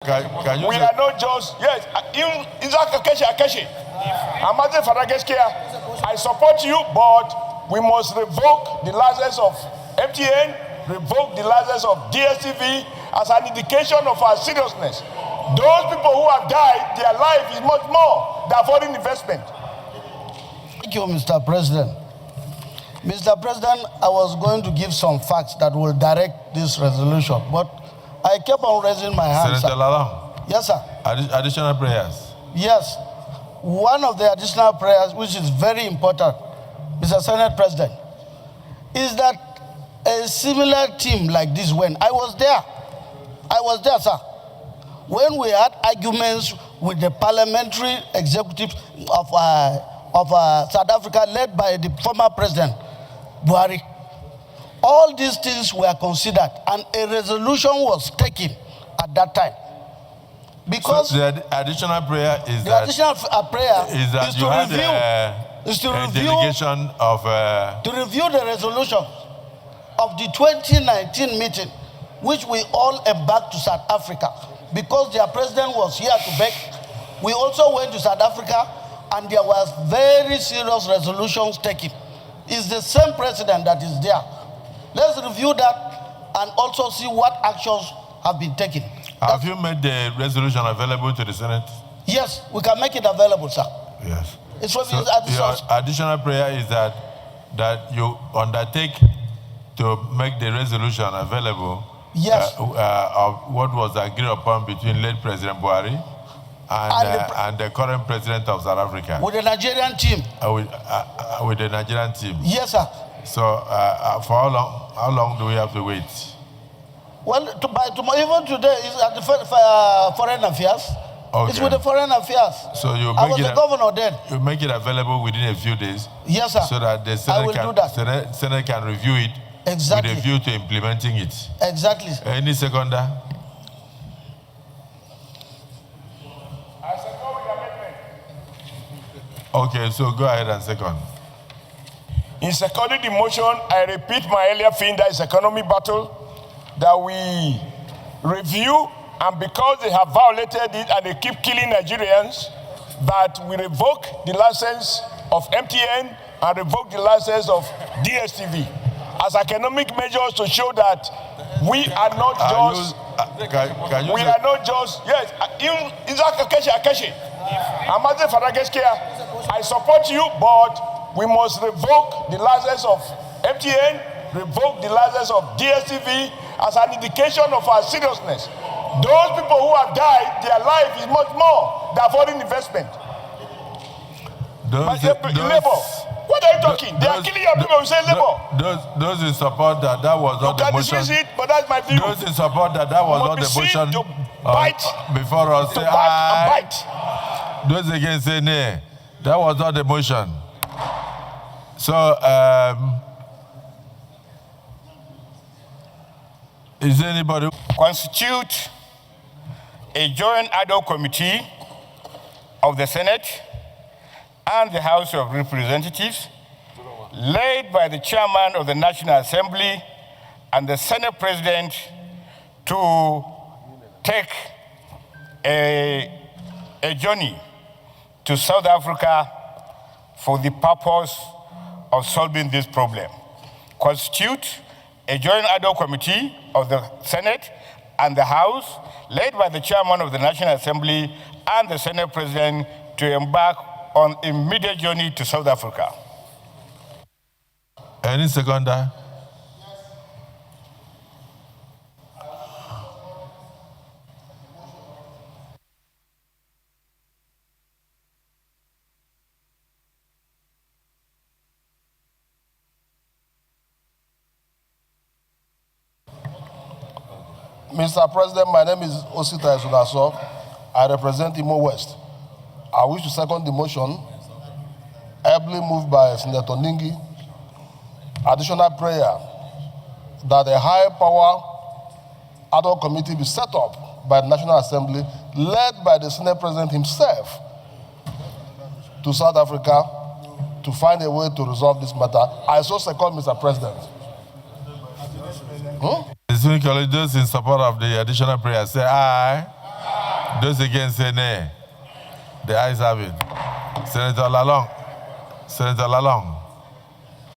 Can you we are not just, yes, Akeshi. Amazing Farageskia, I support you, but we must revoke the license of MTN, revoke the license of DSTV as an indication of our seriousness. Those people who have died, their life is much more than foreign investment. Thank you, Mr. President. Mr. President, I was going to give some facts that will direct this resolution, but I kept on raising my hand. Senator Lalong. Yes, sir. Additional prayers. Yes. One of the additional prayers, which is very important, Mr. Senate President, is that a similar team like this, when I was there, sir, when we had arguments with the parliamentary executive of South Africa led by the former President Buhari, all these things were considered and a resolution was taken at that time. Because so the additional prayer is the additional prayer is you to had review, a delegation of to review the resolution of the 2019 meeting, which we all embarked to South Africa because their president was here to beg. We also went to South Africa, and there was very serious resolutions taken. It's the same president that is there. Let's review that and also see what actions have been taken. Have you made the resolution available to the Senate? Yes, we can make it available, sir. Yes. It's from so your additional prayer is that you undertake to make the resolution available. Yes. Of what was agreed upon between late President Buhari and the current president of South Africa. With the Nigerian team. With the Nigerian team. Yes, sir. So for how long do we have to wait? Well, by tomorrow, even today, is at the Foreign Affairs. Okay. It's with the Foreign Affairs. So you I was the governor then. You make it available within a few days. Yes, sir. So that the Senate can review it. Exactly. With a view to implementing it. Exactly. Any seconder? I second with the amendment. Okay, so go ahead and second. In seconding the motion, I repeat my earlier thing, that is economy battle, that we review, and because they have violated it and they keep killing Nigerians, that we revoke the license of MTN and revoke the license of DSTV as economic measures to show that we are not just, we are not just, yes, Akeshi. Amazing Farageskia, I support you, but we must revoke the license of MTN, revoke the license of DSTV as an indication of our seriousness. Those people who have died, their life is much more than foreign investment. Labor. What are you talking? They are killing your people who say labor. Those in support that was not the motion. It, but that's my view. Those in support that was not the motion. To bite, before us say aye. And bite. Those again say nay. That was not the motion. So is there anybody constitute a joint ad hoc committee of the Senate and the House of Representatives, led by the chairman of the National Assembly and the Senate President, to take a journey to South Africa for the purpose of solving this problem. Constitute a joint ad hoc committee of the Senate and the House, led by the chairman of the National Assembly and the Senate President, to embark on immediate journey to South Africa. Any seconder? Mr. President, my name is Osita Esunaso. I represent Imo West. I wish to second the motion, ably moved by Senator Ningi. Additional prayer that a high-power ad hoc committee be set up by the National Assembly, led by the Senate President himself, to South Africa to find a way to resolve this matter. I so second, Mr. President. Those in support of the additional prayer say aye. Those against say nay. The ayes have it. Senator Lalong. Senator Lalong.